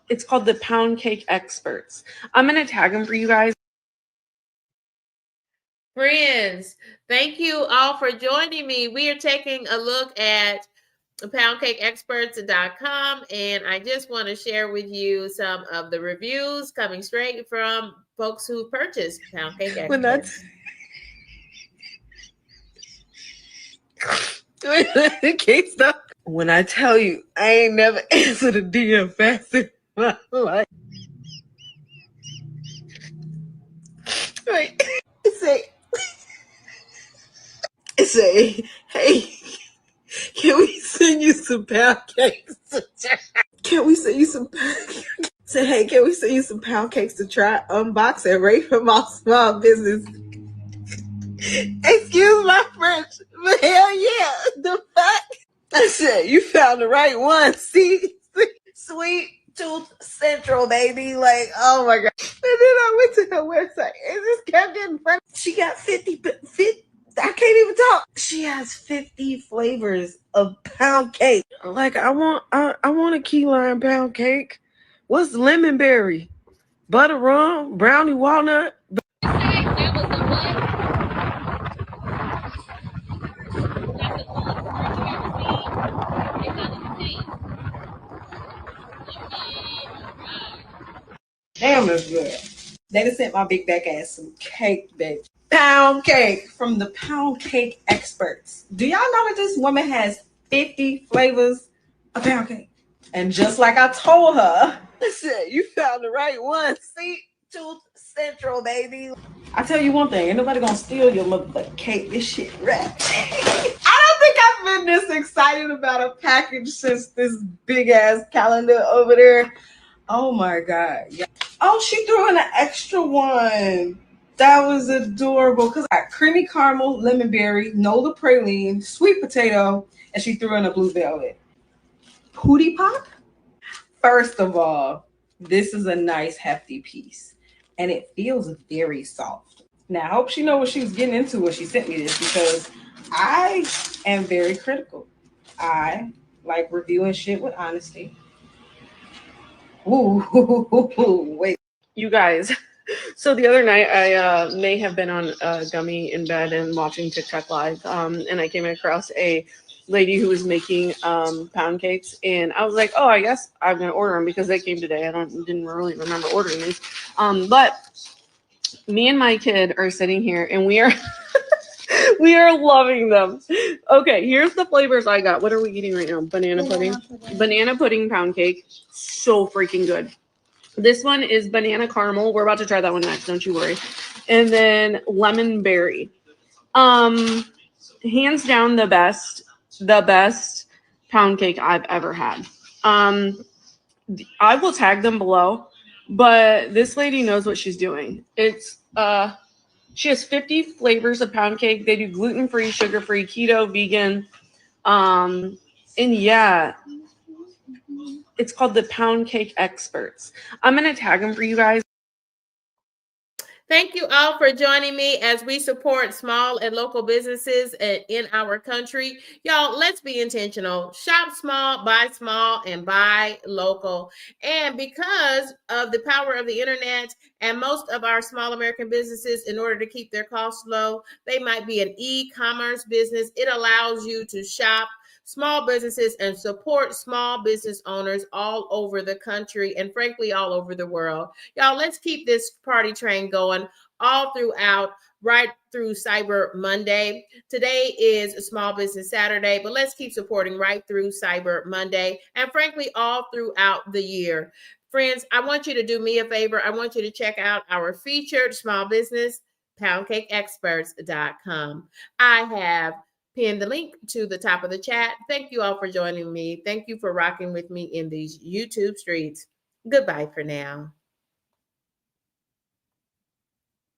it's called the Pound Cake Experts. I'm going to tag them for you guys. Friends, thank you all for joining me. We are taking a look at poundcakeexperts.com, and I just want to share with you some of the reviews coming straight from folks who purchased Pound Cake Experts. When I tell you, I ain't never answered a DM fast in my life. Right. Say, hey, can we send you some pound cakes? Can we send you some pound cakes? Say, hey, can we send you some pound cakes to try, unbox, and rate from our small business? Excuse my French, but hell yeah, the fuck? I said, you found the right one. See? Sweet Tooth Central, baby. Like, oh my God. And then I went to her website and just kept getting front. She got 50, I can't even talk. She has 50 flavors of pound cake. Like, I want a key lime pound cake. What's lemon berry? Butter rum, brownie walnut. Damn, that's good. They just sent my big back ass some cake, bitch. Pound cake from the Pound Cake Experts. Do y'all know that this woman has 50 flavors of pound cake? And just like I told her, I said, you found the right one. Sweet Tooth Central, baby. I tell you one thing, ain't nobody gonna steal your motherfucking cake. This shit rap. I don't think I've been this excited about a package since this big ass calendar over there. Oh my God. Yeah. Oh, she threw in an extra one. That was adorable because I got creamy caramel, lemon berry, Nola praline, sweet potato, and she threw in a blue velvet. Pootie Pop? First of all, this is a nice hefty piece and it feels very soft. Now, I hope she know what she was getting into when she sent me this because I am very critical. I like reviewing shit with honesty. Ooh, wait. You guys. So the other night, I may have been on Gummy in bed and watching TikTok live, and I came across a lady who was making pound cakes, and I was like, "Oh, I guess I'm gonna order them because they came today." Didn't really remember ordering these, but me and my kid are sitting here, and we are we are loving them. Okay, here's the flavors I got. What are we eating right now? Banana pudding pound cake, so freaking good. This one is banana caramel. We're about to try that one next, don't you worry. And then lemon berry. Hands down the best pound cake I've ever had. I will tag them below, but this lady knows what she's doing. She has 50 flavors of pound cake. They do gluten-free, sugar-free, keto, vegan. And yeah, it's called the Pound Cake Experts. I'm going to tag them for you guys. Thank you all for joining me as we support small and local businesses in our country. Y'all, let's be intentional. Shop small, and buy local. And because of the power of the internet and most of our small American businesses, in order to keep their costs low, they might be an e-commerce business. It allows you to shop small businesses and support small business owners all over the country and frankly all over the world. Y'all, let's keep this party train going all throughout, right through Cyber Monday. Today is Small Business Saturday, but let's keep supporting right through Cyber Monday and frankly all throughout the year. Friends, I want you to do me a favor. I want you to check out our featured small business, poundcakeexperts.com. I have pin the link to the top of the chat. Thank you all for joining me. Thank you for rocking with me in these YouTube streets. Goodbye for now.